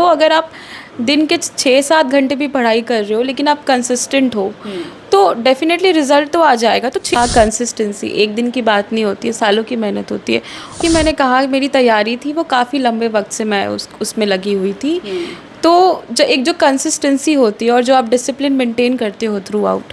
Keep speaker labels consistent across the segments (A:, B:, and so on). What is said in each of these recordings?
A: तो अगर आप दिन के 6-7 घंटे भी पढ़ाई कर रहे हो लेकिन आप कंसिस्टेंट हो तो डेफिनेटली रिजल्ट तो आ जाएगा। तो कंसिस्टेंसी एक दिन की बात नहीं होती है, सालों की मेहनत होती है। कि मैंने कहा मेरी तैयारी थी वो काफ़ी लंबे वक्त से मैं उसमें लगी हुई थी। तो जो कंसिस्टेंसी होती है और जो आप डिसिप्लिन मेंटेन करते हो थ्रू आउट,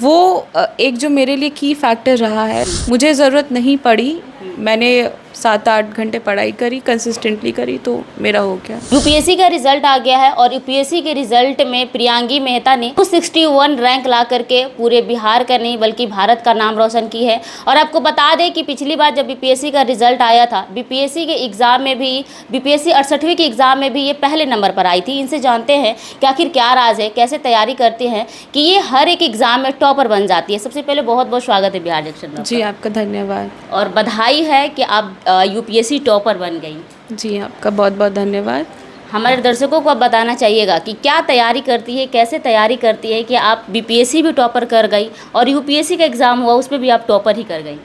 A: वो एक जो मेरे लिए की फैक्टर रहा है। मुझे ज़रूरत नहीं पड़ी, मैंने 7-8 घंटे पढ़ाई करी, कंसिस्टेंटली करी, तो मेरा हो गया।
B: यूपीएससी का रिजल्ट आ गया है और यूपीएससी के रिजल्ट में प्रियांगी मेहता ने 261 रैंक ला करके पूरे बिहार का नहीं बल्कि भारत का नाम रोशन की है। और आपको बता दें कि पिछली बार जब बीपीएससी का रिजल्ट आया था, बीपीएससी के एग्जाम में भी, बीपीएससी 68वीं के एग्जाम में भी ये पहले नंबर पर आई थी। इनसे जानते हैं कि आखिर क्या राज है, कैसे तैयारी करते हैं कि ये हर एक एग्जाम में टॉपर बन जाती है। सबसे पहले बहुत बहुत स्वागत है बिहार जंक्शन में।
A: जी आपका धन्यवाद
B: और बधाई है कि आप यूपीएससी टॉपर बन गई।
A: जी आपका बहुत बहुत धन्यवाद।
B: हमारे दर्शकों को आप बताना चाहिएगा कि क्या तैयारी करती है, कैसे तैयारी करती है कि आप बीपीएससी भी टॉपर कर गई और यूपीएससी का एग्ज़ाम हुआ उसमें भी आप टॉपर ही कर गई।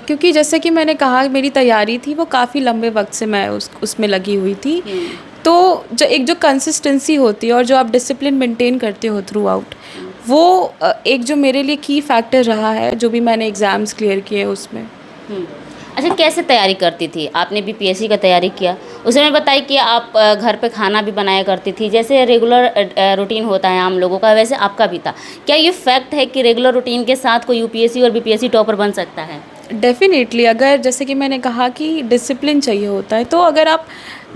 A: क्योंकि जैसे कि मैंने कहा मेरी तैयारी थी वो काफ़ी लंबे वक्त से मैं उसमें लगी हुई थी। तो जो कंसिस्टेंसी होती है और जो आप डिसिप्लिन मेंटेन करते हो थ्रू आउट, वो एक जो मेरे लिए की फैक्टर रहा है जो भी मैंने एग्ज़ाम्स क्लियर किए उसमें।
B: अच्छा, कैसे तैयारी करती थी? आपने बीपीएससी का तैयारी किया, उसमें बताइए कि आप घर पे खाना भी बनाया करती थी, जैसे रेगुलर रूटीन होता है आम लोगों का, वैसे आपका भी था। क्या ये फैक्ट है कि रेगुलर रूटीन के साथ कोई यूपीएससी और बीपीएससी टॉपर बन सकता है?
A: डेफिनेटली, अगर जैसे कि मैंने कहा कि डिसिप्लिन चाहिए होता है, तो अगर आप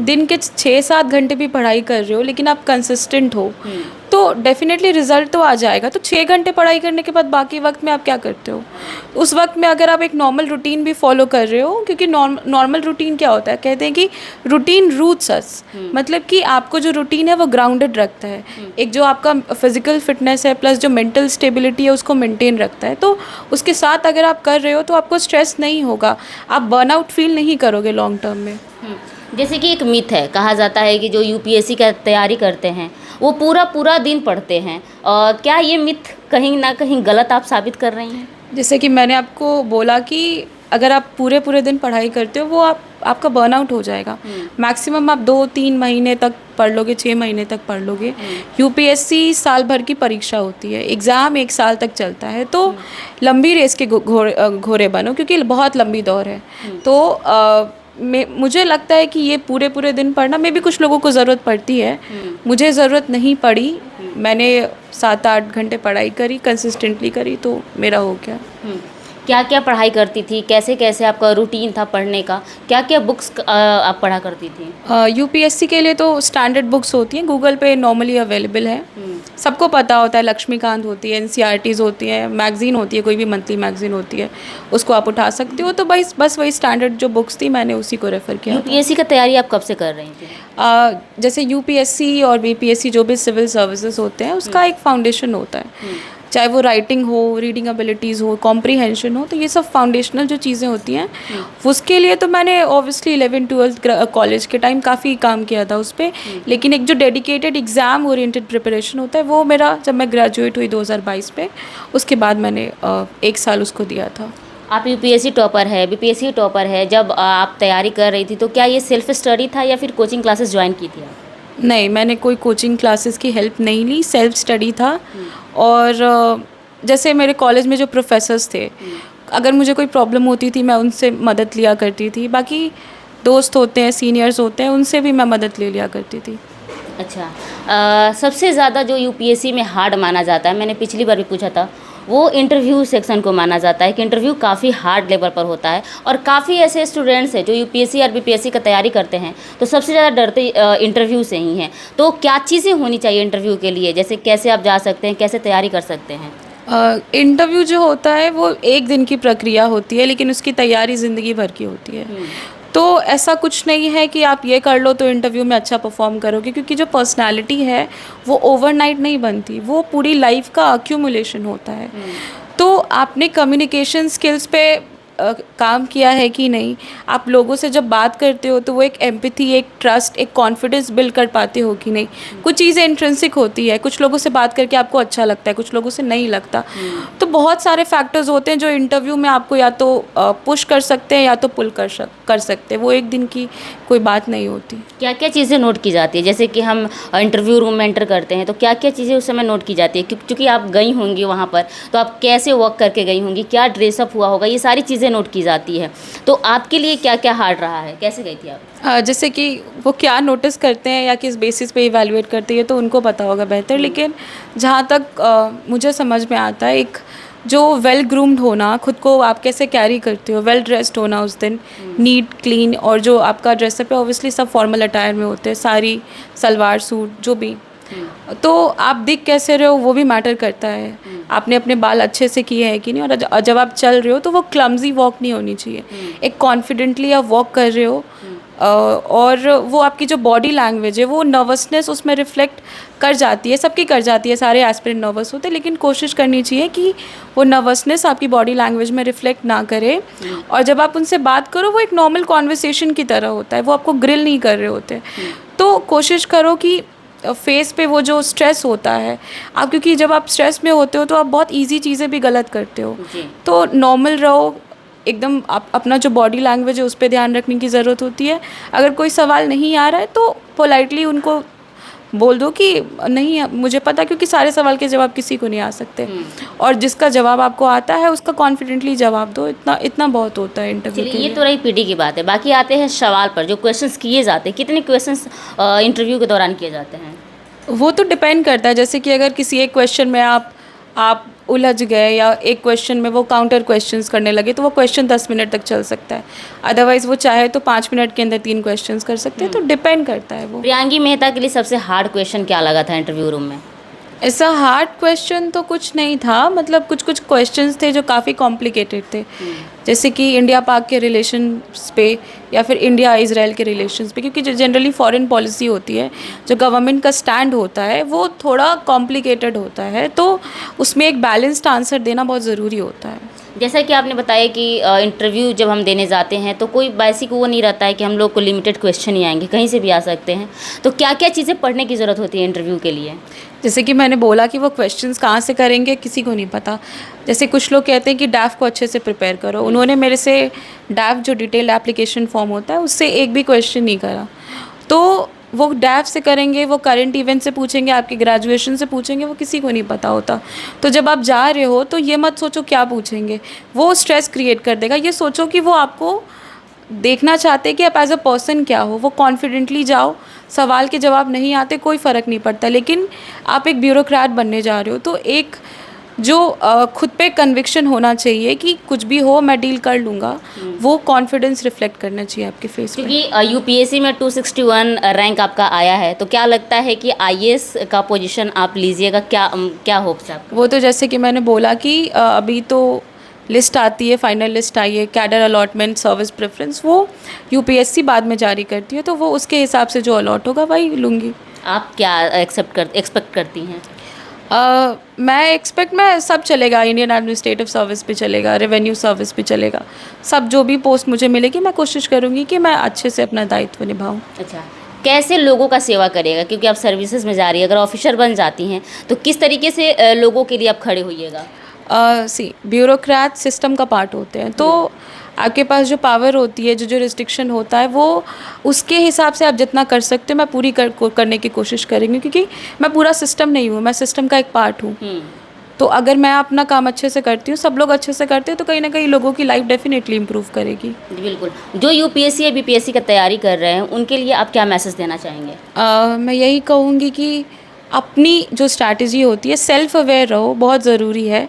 A: दिन के 6-7 घंटे भी पढ़ाई कर रहे हो लेकिन आप कंसिस्टेंट हो तो डेफिनेटली रिजल्ट तो आ जाएगा। तो 6 घंटे पढ़ाई करने के बाद बाकी वक्त में आप क्या करते हो? उस वक्त में अगर आप एक नॉर्मल रूटीन भी फॉलो कर रहे हो, क्योंकि नॉर्मल रूटीन क्या होता है, कहते हैं कि रूटीन रूट्स अस, मतलब कि आपको जो रूटीन है वो ग्राउंडेड रखता है। एक जो आपका फिजिकल फिटनेस है प्लस जो मेंटल स्टेबिलिटी है उसको मेंटेन रखता है। तो उसके साथ अगर आप कर रहे हो तो आपको स्ट्रेस नहीं होगा, आप बर्नआउट फील नहीं करोगे लॉन्ग टर्म में।
B: जैसे कि एक मिथ है, कहा जाता है कि जो यूपीएससी का तैयारी करते हैं वो पूरा दिन पढ़ते हैं, और क्या ये मिथ कहीं ना कहीं गलत आप साबित कर रही हैं?
A: जैसे कि मैंने आपको बोला कि अगर आप पूरे दिन पढ़ाई करते हो वो आपका बर्नआउट हो जाएगा। मैक्सिमम आप 2-3 महीने तक पढ़ लोगे, 6 महीने तक पढ़ लोगे। यूपीएससी साल भर की परीक्षा होती है, एग्ज़ाम 1 साल तक चलता है। तो लंबी रेस के घोड़े बनो, क्योंकि बहुत लंबी दौड़ है। तो मुझे लगता है कि ये पूरे दिन पढ़ना, में भी कुछ लोगों को ज़रूरत पड़ती है, मुझे ज़रूरत नहीं पड़ी। मैंने 7-8 घंटे पढ़ाई करी, कंसिस्टेंटली करी, तो मेरा हो गया।
B: क्या क्या पढ़ाई करती थी, कैसे कैसे आपका रूटीन था पढ़ने का, क्या क्या बुक्स आप पढ़ा करती थी?
A: यूपीएससी के लिए तो स्टैंडर्ड बुक्स होती हैं, गूगल पे नॉर्मली अवेलेबल है, सबको पता होता है। लक्ष्मीकांत होती है, एनसीईआरटीज़ होती है, मैगज़ीन होती है, कोई भी मंथली मैगज़ीन होती है, उसको आप उठा सकते हो। तो बस वही स्टैंडर्ड जो बुक्स थी मैंने उसी को रेफ़र किया।
B: यूपीएससी का तैयारी आप कब से कर रही थी?
A: जैसे यूपीएससी और बीपीएससी जो भी सिविल सर्विसेज होते हैं उसका एक फाउंडेशन होता है, चाहे वो राइटिंग हो, रीडिंग एबिलिटीज़ हो, कॉम्प्रीहेंशन हो, तो ये सब फाउंडेशनल जो चीज़ें होती हैं उसके लिए तो मैंने ऑब्वियसली 11-12 कॉलेज के टाइम काफ़ी काम किया था उस पर। लेकिन एक जो डेडिकेटेड एग्ज़ाम ओरिएंटेड प्रिपरेशन होता है वो मेरा जब मैं ग्रेजुएट हुई 2022 पे, उसके बाद मैंने 1 साल उसको दिया था।
B: आप यूपीएससी टॉपर है, बीपीएससी टॉपर है, जब आप तैयारी कर रही थी तो क्या ये सेल्फ स्टडी था या फिर कोचिंग क्लासेस ज्वाइन की थी आप?
A: नहीं, मैंने कोई कोचिंग क्लासेस की हेल्प नहीं ली, सेल्फ स्टडी था। और जैसे मेरे कॉलेज में जो प्रोफेसर्स थे, अगर मुझे कोई प्रॉब्लम होती थी मैं उनसे मदद लिया करती थी। बाकी दोस्त होते हैं, सीनियर्स होते हैं, उनसे भी मैं मदद ले लिया करती थी।
B: अच्छा, सबसे ज़्यादा जो यूपीएससी में हार्ड माना जाता है, मैंने पिछली बार भी पूछा था, वो इंटरव्यू सेक्शन को माना जाता है कि इंटरव्यू काफ़ी हार्ड लेवल पर होता है। और काफ़ी ऐसे स्टूडेंट्स हैं जो यूपीएससी और बीपीएससी का तैयारी करते हैं तो सबसे ज़्यादा डरते इंटरव्यू से ही हैं। तो क्या चीज़ें होनी चाहिए इंटरव्यू के लिए, जैसे कैसे आप जा सकते हैं, कैसे तैयारी कर सकते हैं?
A: इंटरव्यू जो होता है वो 1 दिन की प्रक्रिया होती है, लेकिन उसकी तैयारी ज़िंदगी भर की होती है। तो ऐसा कुछ नहीं है कि आप ये कर लो तो इंटरव्यू में अच्छा परफॉर्म करोगे, क्योंकि जो पर्सनालिटी है वो ओवरनाइट नहीं बनती, वो पूरी लाइफ का अक्यूमुलेशन होता है। तो आपने कम्युनिकेशन स्किल्स पे काम किया है कि नहीं, आप लोगों से जब बात करते हो तो वो एक एम्पैथी, एक ट्रस्ट, एक कॉन्फिडेंस बिल्ड कर पाते हो कि नहीं। कुछ चीज़ें इंट्रिंसिक होती है, कुछ लोगों से बात करके आपको अच्छा लगता है, कुछ लोगों से नहीं लगता। तो बहुत सारे फैक्टर्स होते हैं जो इंटरव्यू में आपको या तो पुश कर सकते हैं या तो पुल कर सकते हैं। वो एक दिन की कोई बात नहीं होती।
B: क्या क्या चीज़ें नोट की जाती है? जैसे कि हम इंटरव्यू रूम में एंटर करते हैं तो क्या क्या चीज़ें उस समय नोट की जाती है? क्योंकि आप गई होंगी वहाँ पर, तो आप कैसे वर्क करके गई होंगी, क्या ड्रेसअप हुआ होगा, ये सारी चीज़ें नोट की जाती है। तो आपके लिए क्या क्या हार्ड रहा है, कैसे गई थी आप?
A: जैसे कि वो क्या नोटिस करते हैं या किस बेसिस पे इवैल्यूएट करते हैं तो उनको पता होगा बेहतर, लेकिन जहाँ तक मुझे समझ में आता है, एक जो वेल ग्रूम्ड होना, खुद को आप कैसे कैरी करते हो, वेल ड्रेस्ड होना उस दिन, नीट क्लीन, और जो आपका ड्रेसअप है ऑब्वियसली सब फॉर्मल अटायर में होते हैं, साड़ी सलवार सूट जो भी। तो आप दिख कैसे रहे हो वो भी मैटर करता है, आपने अपने बाल अच्छे से किए हैं कि नहीं, और जब आप चल रहे हो तो वो क्लमजी वॉक नहीं होनी चाहिए, एक कॉन्फिडेंटली आप वॉक कर रहे हो। और वो आपकी जो बॉडी लैंग्वेज है वो नर्वसनेस उसमें रिफ्लेक्ट कर जाती है, सबकी कर जाती है, सारे एस्पिरेंट नर्वस होते हैं, लेकिन कोशिश करनी चाहिए कि वो नर्वसनेस आपकी बॉडी लैंग्वेज में रिफ्लेक्ट ना करे। और जब आप उनसे बात करो वो एक नॉर्मल कॉन्वर्सेशन की तरह होता है, वो आपको ग्रिल नहीं कर रहे होते। तो कोशिश करो कि फेस पे वो जो स्ट्रेस होता है आप, क्योंकि जब आप स्ट्रेस में होते हो तो आप बहुत इजी चीज़ें भी गलत करते हो, तो नॉर्मल रहो एकदम। आप अपना जो बॉडी लैंग्वेज है उस पर ध्यान रखने की ज़रूरत होती है। अगर कोई सवाल नहीं आ रहा है तो पोलाइटली उनको बोल दो कि नहीं मुझे पता, क्योंकि सारे सवाल के जवाब किसी को नहीं आ सकते, और जिसका जवाब आपको आता है उसका कॉन्फिडेंटली जवाब दो, इतना बहुत होता है इंटरव्यू के लिए।
B: ये तो रही पीटी की बात है, बाकी आते हैं सवाल पर। जो क्वेश्चंस किए जाते हैं, कितने क्वेश्चंस इंटरव्यू के दौरान किए जाते हैं?
A: वो तो डिपेंड करता है, जैसे कि अगर किसी एक क्वेश्चन में आप उलझ गए या एक क्वेश्चन में वो काउंटर क्वेश्चंस करने लगे तो वो क्वेश्चन 10 मिनट तक चल सकता है, अदरवाइज़ वो चाहे तो 5 मिनट के अंदर 3 क्वेश्चंस कर सकते हैं, तो डिपेंड करता है वो।
B: प्रियांगी मेहता के लिए सबसे हार्ड क्वेश्चन क्या लगा था इंटरव्यू रूम में?
A: ऐसा हार्ड क्वेश्चन तो कुछ नहीं था, मतलब कुछ क्वेश्चंस थे जो काफ़ी कॉम्प्लिकेटेड थे, जैसे कि इंडिया पाक के रिलेशंस पे या फिर इंडिया इजराइल के रिलेशंस पे, क्योंकि जो जनरली फॉरेन पॉलिसी होती है, जो गवर्नमेंट का स्टैंड होता है वो थोड़ा कॉम्प्लिकेटेड होता है, तो उसमें एक बैलेंस्ड आंसर देना बहुत ज़रूरी होता है।
B: जैसा कि आपने बताया कि इंटरव्यू जब हम देने जाते हैं तो कोई बेसिक वो नहीं रहता है कि हम लोग को लिमिटेड क्वेश्चन ही आएंगे, कहीं से भी आ सकते हैं। तो क्या क्या चीज़ें पढ़ने की ज़रूरत होती है इंटरव्यू के लिए?
A: जैसे कि मैंने बोला कि वो क्वेश्चंस कहाँ से करेंगे किसी को नहीं पता। जैसे कुछ लोग कहते हैं कि डैफ को अच्छे से प्रिपेयर करो, उन्होंने मेरे से डैफ जो डिटेल्ड एप्लीकेशन फॉर्म होता है उससे एक भी क्वेश्चन नहीं करा, तो वो डैफ से करेंगे, वो करंट इवेंट से पूछेंगे, आपके ग्रेजुएशन से पूछेंगे, वो किसी को नहीं पता होता। तो जब आप जा रहे हो तो ये मत सोचो क्या पूछेंगे, वो स्ट्रेस क्रिएट कर देगा। ये सोचो कि वो आपको देखना चाहते हैं कि आप एज अ पर्सन क्या हो, वो कॉन्फिडेंटली जाओ। सवाल के जवाब नहीं आते कोई फ़र्क नहीं पड़ता, लेकिन आप एक ब्यूरोक्रेट बनने जा रहे हो तो एक जो खुद पे कन्विक्शन होना चाहिए कि कुछ भी हो मैं डील कर लूँगा, वो कॉन्फिडेंस रिफ्लेक्ट करना चाहिए आपके फेस पे।
B: क्योंकि यूपीएससी में 261 रैंक आपका आया है, तो क्या लगता है कि आईएएस का पोजीशन आप लीजिएगा? क्या होप्स है आपका?
A: वो तो जैसे कि मैंने बोला कि अभी तो लिस्ट आती है, फाइनल लिस्ट आई है, कैडर अलॉटमेंट सर्विस प्रेफरेंस, वो यूपीएससी बाद में जारी करती है, तो वो उसके हिसाब से जो अलॉट होगा वही लूँगी।
B: आप क्या एक्सपेक्ट करती हैं?
A: मैं सब चलेगा, इंडियन एडमिनिस्ट्रेटिव सर्विस पे चलेगा, रेवेन्यू सर्विस पे चलेगा, सब जो भी पोस्ट मुझे मिलेगी मैं कोशिश करूँगी कि मैं अच्छे से अपना दायित्व निभाऊँ।
B: अच्छा, कैसे लोगों का सेवा करिएगा? क्योंकि आप सर्विसेज में जा रही है, अगर ऑफिसर बन जाती हैं तो किस तरीके से लोगों के लिए आप खड़े होइएगा?
A: ब्यूरोक्रेट सिस्टम का पार्ट होते हैं, तो आपके पास जो पावर होती है, जो रिस्ट्रिक्शन होता है, वो उसके हिसाब से आप जितना कर सकते हो मैं पूरी करने की कोशिश करेंगे, क्योंकि मैं पूरा सिस्टम नहीं हूँ, मैं सिस्टम का एक पार्ट हूँ। तो अगर मैं अपना काम अच्छे से करती हूँ, सब लोग अच्छे से करते हैं, तो कहीं ना कहीं लोगों की लाइफ डेफिनेटली इम्प्रूव करेगी।
B: जी बिल्कुल। जो यूपीएससी या बीपीएससी का तैयारी कर रहे हैं उनके लिए आप क्या मैसेज देना चाहेंगे?
A: मैं यही कहूँगी कि अपनी जो स्ट्रैटेजी होती है, सेल्फ अवेयर रहो, बहुत ज़रूरी है,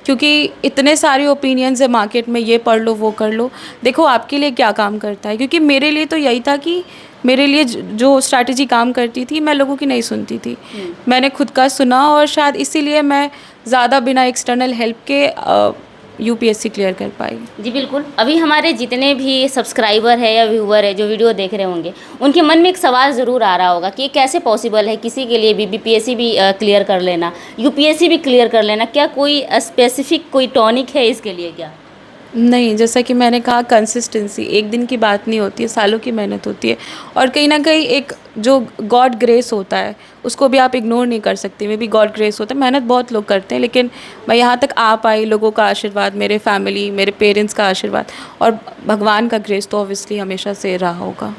A: क्योंकि इतने सारे ओपिनियंस है मार्केट में, ये पढ़ लो वो कर लो, देखो आपके लिए क्या काम करता है। क्योंकि मेरे लिए तो यही था कि मेरे लिए जो स्ट्रैटेजी काम करती थी मैं लोगों की नहीं सुनती थी, मैंने खुद का सुना, और शायद इसीलिए मैं ज़्यादा बिना एक्सटर्नल हेल्प के यूपीएससी क्लियर कर पाई।
B: जी बिल्कुल। अभी हमारे जितने भी सब्सक्राइबर है या व्यूअर है जो वीडियो देख रहे होंगे, उनके मन में एक सवाल ज़रूर आ रहा होगा कि ये कैसे पॉसिबल है किसी के लिए भी बीपीएससी भी क्लियर कर लेना, यूपीएससी भी क्लियर कर लेना, क्या कोई स्पेसिफिक कोई टॉनिक है इसके लिए क्या?
A: नहीं, जैसा कि मैंने कहा कंसिस्टेंसी एक दिन की बात नहीं होती है, सालों की मेहनत होती है। और कहीं न कहीं एक जो गॉड ग्रेस होता है, उसको भी आप इग्नोर नहीं कर सकते। मे बी गॉड ग्रेस होता है, मेहनत बहुत लोग करते हैं, लेकिन मैं यहाँ तक आ पाई, लोगों का आशीर्वाद, मेरे फैमिली, मेरे पेरेंट्स का आशीर्वाद और भगवान का ग्रेस तो ऑब्वियसली हमेशा से रहा होगा।